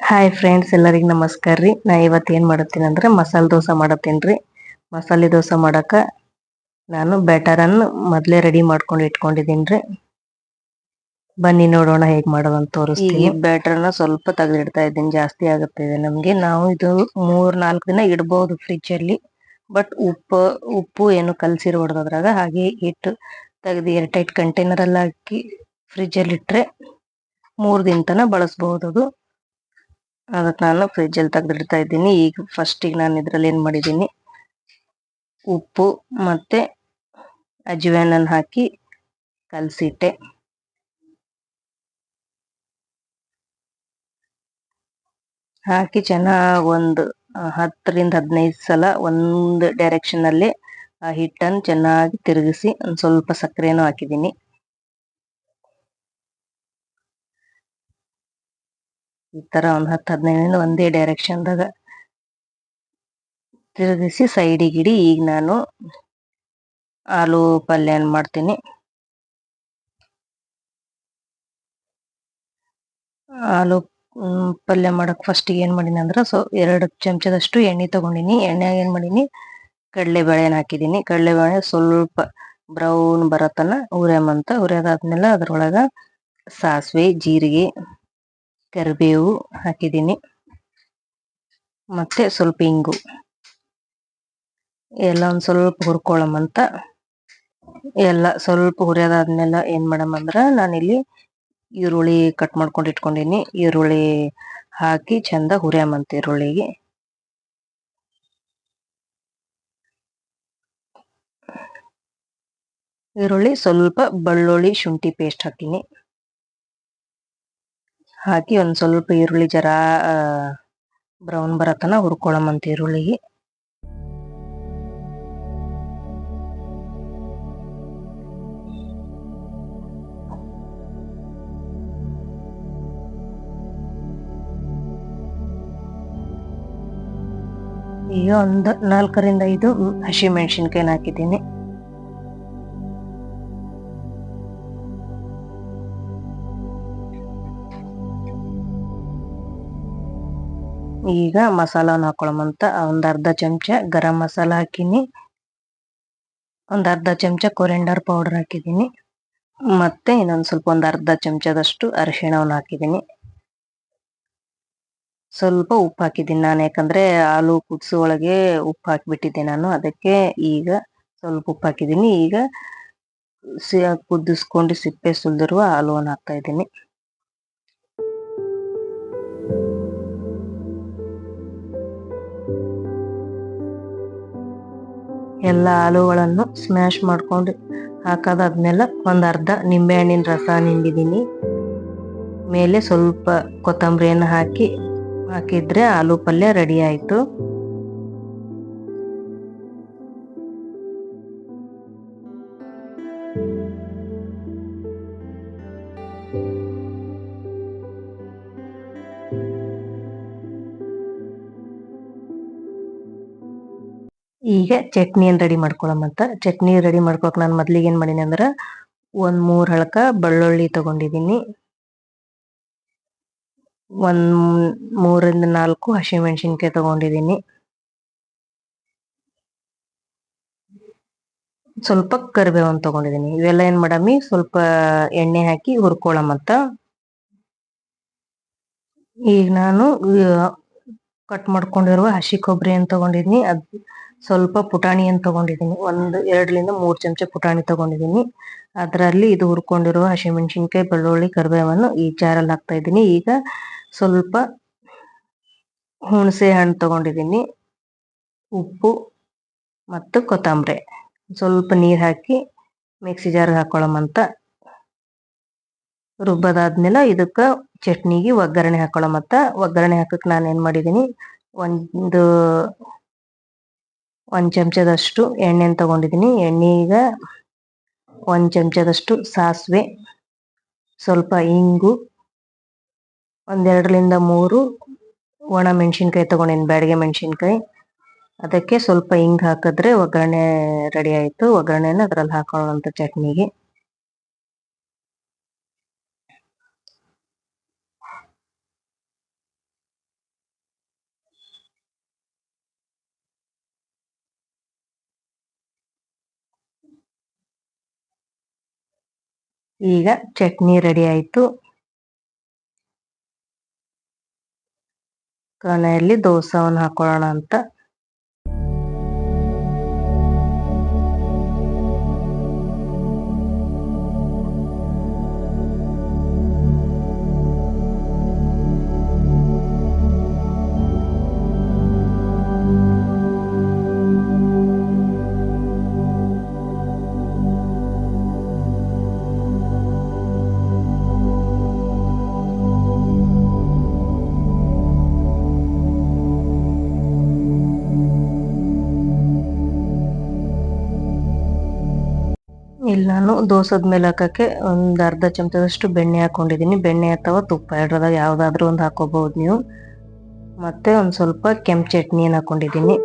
Hi friends, ಎಲ್ಲರಿಗೂ ನಮಸ್ಕಾರ ರೀ. ನಾ ಇವತ್ತು ಏನು ಮಾಡತ್ತೀನಿ ಅಂದ್ರೆ ಮಸಾಲೆ ದೋಸೆ ಮಾಡತ್ತೀನಿ ರೀ. ಮಸಾಲೆ ದೋಸೆ ಮಾಡಕ್ಕೆ ನಾನು ಬ್ಯಾಟರನ್ನು ಮೊದಲೇ ರೆಡಿ ಮಾಡ್ಕೊಂಡು ಇಟ್ಕೊಂಡಿದ್ದೀನಿ ರೀ. ಬನ್ನಿ ನೋಡೋಣ ಹೇಗೆ ಮಾಡೋದಂತ ತೋರಿಸ್ತೀನಿ. ಈ ಬ್ಯಾಟರ್ನ ಸ್ವಲ್ಪ ತೆಗೆದಿಡ್ತಾ ಇದ್ದೀನಿ, ಜಾಸ್ತಿ ಆಗುತ್ತೆ ನಮಗೆ. ನಾವು ಇದು 3-4 ದಿನ ಇಡ್ಬೋದು ಫ್ರಿಜ್ಜಲ್ಲಿ. ಬಟ್ ಉಪ್ಪು ಏನು ಕಲಸಿರ್ಬಾರ್ದು ಅದ್ರಾಗ. ಹಾಗೆ ಇಟ್ಟು ತೆಗೆದು ಏರ್ಟೈಟ್ ಕಂಟೈನರಲ್ಲಿ ಹಾಕಿ ಫ್ರಿಜ್ಜಲ್ಲಿ ಇಟ್ಟರೆ 3 ದಿನ ತನಕ ಬಳಸ್ಬೋದು. ಅದು ಅದಕ್ಕೆ ನಾನು ಫ್ರಿಜ್ಜಲ್ಲಿ ತೆಗೆದಿಡ್ತಾ ಇದ್ದೀನಿ. ಈಗ ಫಸ್ಟಿಗೆ ನಾನು ಇದರಲ್ಲಿ ಏನು ಮಾಡಿದ್ದೀನಿ, ಉಪ್ಪು ಮತ್ತು ಅಜ್ವಾನನ್ನು ಹಾಕಿ ಕಲಸಿಟ್ಟೆ. ಹಾಕಿ ಚೆನ್ನಾಗಿ ಒಂದು 10-15 ಸಲ ಒಂದು ಡೈರೆಕ್ಷನಲ್ಲಿ ಆ ಹಿಟ್ಟನ್ನು ಚೆನ್ನಾಗಿ ತಿರುಗಿಸಿ ಒಂದು ಸ್ವಲ್ಪ ಸಕ್ಕರೆನೂ ಹಾಕಿದ್ದೀನಿ. ಈ ಥರ ಒಂದು 10-15 ಒಂದೇ ಡೈರೆಕ್ಷನ್ದಾಗ ತಿರುಗಿಸಿ ಸೈಡಿಗಿಡಿ. ಈಗ ನಾನು ಆಲೂ ಪಲ್ಯನ ಮಾಡ್ತೀನಿ. ಆಲೂ ಪಲ್ಯ ಮಾಡಕ್ಕೆ ಫಸ್ಟಿಗೆ ಏನು ಮಾಡೀನಿ ಅಂದ್ರೆ 2 ಚಮಚದಷ್ಟು ಎಣ್ಣೆ ತೊಗೊಂಡಿನಿ. ಎಣ್ಣೆಗೆ ಏನು ಮಾಡೀನಿ, ಕಡಲೆಬೇಳೆನ ಹಾಕಿದ್ದೀನಿ. ಕಡಲೆಬೇಳೆ ಸ್ವಲ್ಪ ಬ್ರೌನ್ ಬರತನ ಹುರಿಯಂತ. ಹುರಿಯೋದಾದ್ಮೇಲೆ ಅದ್ರೊಳಗೆ ಸಾಸಿವೆ, ಜೀರಿಗೆ, ಕರಿಬೇವು ಹಾಕಿದ್ದೀನಿ. ಮತ್ತು ಸ್ವಲ್ಪ ಇಂಗು ಎಲ್ಲ ಒಂದು ಸ್ವಲ್ಪ ಹುರ್ಕೊಳ್ಳೋಮಂತ. ಎಲ್ಲ ಸ್ವಲ್ಪ ಹುರಿಯೋದಾದ್ಮೇಲೆ ಏನು ಮಾಡಮಂದ್ರೆ ನಾನಿಲ್ಲಿ ಈರುಳ್ಳಿ ಕಟ್ ಮಾಡ್ಕೊಂಡು ಇಟ್ಕೊಂಡಿನಿ. ಈರುಳ್ಳಿ ಹಾಕಿ ಚಂದ ಹುರಿಯಂತ. ಈರುಳ್ಳಿ ಸ್ವಲ್ಪ ಬೆಳ್ಳುಳ್ಳಿ ಶುಂಠಿ ಪೇಸ್ಟ್ ಹಾಕಿನಿ. ಹಾಕಿ ಒಂದು ಸ್ವಲ್ಪ ಈರುಳ್ಳಿ ಜರ ಬ್ರೌನ್ ಬರತನ ಹುರ್ಕೊಳ್ಳೋಮಂತ ಈರುಳ್ಳಿಗೆ. ಈಗ ಒಂದು 4-5 ಹಸಿಮೆಣಸಿನ್ಕಾಯಿನ ಹಾಕಿದ್ದೀನಿ. ಈಗ ಮಸಾಲಾನ ಹಾಕೊಳ್ಳೋಮಂತ. ಒಂದು ಅರ್ಧ ಚಮಚ ಗರಂ ಮಸಾಲ ಹಾಕಿನಿ. ಒಂದು ಅರ್ಧ ಚಮಚ ಕೊರಿಯಂಡರ್ ಪೌಡರ್ ಹಾಕಿದ್ದೀನಿ. ಮತ್ತೆ ಇನ್ನೊಂದು ಸ್ವಲ್ಪ ಒಂದು ಅರ್ಧ ಚಮಚದಷ್ಟು ಅರಿಶಿಣವನ್ನು ಹಾಕಿದ್ದೀನಿ. ಸ್ವಲ್ಪ ಉಪ್ಪು ಹಾಕಿದ್ದೀನಿ ನಾನು, ಯಾಕಂದರೆ ಆಲೂ ಕುದಿಸೋ ಒಳಗೆ ಉಪ್ಪು ಹಾಕಿಬಿಟ್ಟಿದ್ದೆ ನಾನು. ಅದಕ್ಕೆ ಈಗ ಸ್ವಲ್ಪ ಉಪ್ಪು ಹಾಕಿದ್ದೀನಿ. ಈಗ ಕುದಿಸ್ಕೊಂಡು ಸಿಪ್ಪೆ ಸುಲಿದಿರುವ ಆಲೂವನ್ನು ಹಾಕ್ತಾ ಇದ್ದೀನಿ. ಎಲ್ಲ ಆಲೂಗಳನ್ನು ಸ್ಮ್ಯಾಶ್ ಮಾಡ್ಕೊಂಡು ಹಾಕೋದಾದ್ಮೇಲೆ ಒಂದು ಅರ್ಧ ನಿಂಬೆಹಣ್ಣಿನ ರಸ ಹಿಂಡಿದ್ದೀನಿ. ಮೇಲೆ ಸ್ವಲ್ಪ ಕೊತ್ತಂಬರಿಯನ್ನು ಹಾಕಿದ್ರೆ ಆಲೂ ಪಲ್ಯ ರೆಡಿ ಆಯಿತು. ಈಗ ಚಟ್ನಿಯನ್ನು ರೆಡಿ ಮಾಡ್ಕೊಳ್ಳೋಮಂತ. ಚಟ್ನಿ ರೆಡಿ ಮಾಡ್ಕೊಳಕ್ಕೆ ನಾನು ಮೊದಲಿಗೆ ಏನು ಮಾಡೀನಿ ಅಂದ್ರೆ, ಒಂದು 3 ಹಳಕ ಬೆಳ್ಳುಳ್ಳಿ ತೊಗೊಂಡಿದ್ದೀನಿ. ಒಂದು 3-4 ಹಸಿಮೆಣಸಿನ್ಕಾಯಿ ತೊಗೊಂಡಿದ್ದೀನಿ. ಸ್ವಲ್ಪ ಕರಿಬೇವನ್ನು ತೊಗೊಂಡಿದ್ದೀನಿ. ಇವೆಲ್ಲ ಏನು ಮಾಡಮ್ಮಿ, ಸ್ವಲ್ಪ ಎಣ್ಣೆ ಹಾಕಿ ಹುರ್ಕೊಳ್ಳೋಮಂತ. ಈಗ ನಾನು ಕಟ್ ಮಾಡ್ಕೊಂಡಿರುವ ಹಸಿ ಕೊಬ್ಬರಿಯನ್ನು ತೊಗೊಂಡಿದ್ದೀನಿ. ಅದು ಸ್ವಲ್ಪ ಪುಟಾಣಿಯನ್ನು ತೊಗೊಂಡಿದ್ದೀನಿ. 2-3 ಚಮಚ ಪುಟಾಣಿ ತೊಗೊಂಡಿದ್ದೀನಿ. ಅದರಲ್ಲಿ ಇದು ಹುರ್ಕೊಂಡಿರುವ ಹಸಿಮೆಣಸಿನ್ಕಾಯಿ, ಬೆಳ್ಳುಳ್ಳಿ, ಕರಿಬೇವನ್ನು ಈ ಜಾರಲ್ಲಿ ಹಾಕ್ತಾ ಇದ್ದೀನಿ. ಈಗ ಸ್ವಲ್ಪ ಹುಣಸೆ ಹಣ್ಣು ತೊಗೊಂಡಿದ್ದೀನಿ. ಉಪ್ಪು ಮತ್ತು ಕೊತ್ತಂಬರಿ, ಸ್ವಲ್ಪ ನೀರು ಹಾಕಿ ಮಿಕ್ಸಿ ಜಾರ್ಗೆ ಹಾಕೊಳ್ಳೋಮಂತ. ರುಬ್ಬದಾದ್ಮೇಲೆ ಇದಕ್ಕೆ ಚಟ್ನಿಗೆ ಒಗ್ಗರಣೆ ಹಾಕೊಳ್ಳೋಮಂತ. ಒಗ್ಗರಣೆ ಹಾಕಕ್ಕೆ ನಾನು ಏನು ಮಾಡಿದ್ದೀನಿ, ಒಂದು ಚಮಚದಷ್ಟು ಎಣ್ಣೆನ ತೊಗೊಂಡಿದ್ದೀನಿ. ಎಣ್ಣೆಗೆ 1 ಚಮಚದಷ್ಟು ಸಾಸಿವೆ, ಸ್ವಲ್ಪ ಇಂಗು, 2-3 ಒಣ ಮೆಣಸಿನ್ಕಾಯಿ ತೊಗೊಂಡಿದ್ದೀನಿ, ಬ್ಯಾಡಗೆ ಮೆಣಸಿನ್ಕಾಯಿ. ಅದಕ್ಕೆ ಸ್ವಲ್ಪ ಹಿಂಗೆ ಹಾಕಿದ್ರೆ ಒಗ್ಗರಣೆ ರೆಡಿ ಆಯಿತು. ಒಗ್ಗರಣೆನ ಅದರಲ್ಲಿ ಹಾಕೊಳ್ಳೋಂಥ ಚಟ್ನಿಗೆ. ಈಗ ಚಟ್ನಿ ರೆಡಿ ಆಯ್ತು. ಕೊನೆಯಲ್ಲಿ ದೋಸೆವನ್ನು ಹಾಕೊಳ್ಳೋಣ ಅಂತ. ಇಲ್ಲಿ ನಾನು ದೋಸದ ಮೇಲೆ ಹಾಕಕ್ಕೆ ಒಂದು ಅರ್ಧ ಚಮಚದಷ್ಟು ಬೆಣ್ಣೆ ಹಾಕೊಂಡಿದ್ದೀನಿ. ಬೆಣ್ಣೆ ಅಥವಾ ತುಪ್ಪ ಎರಡರದಾಗ ಯಾವ್ದಾದ್ರು ಒಂದು ಹಾಕೋಬಹುದು ನೀವು. ಮತ್ತೆ ಒಂದು ಸ್ವಲ್ಪ ಕೆಂಪು ಚಟ್ನಿಯನ್ನು ಹಾಕೊಂಡಿದ್ದೀನಿ.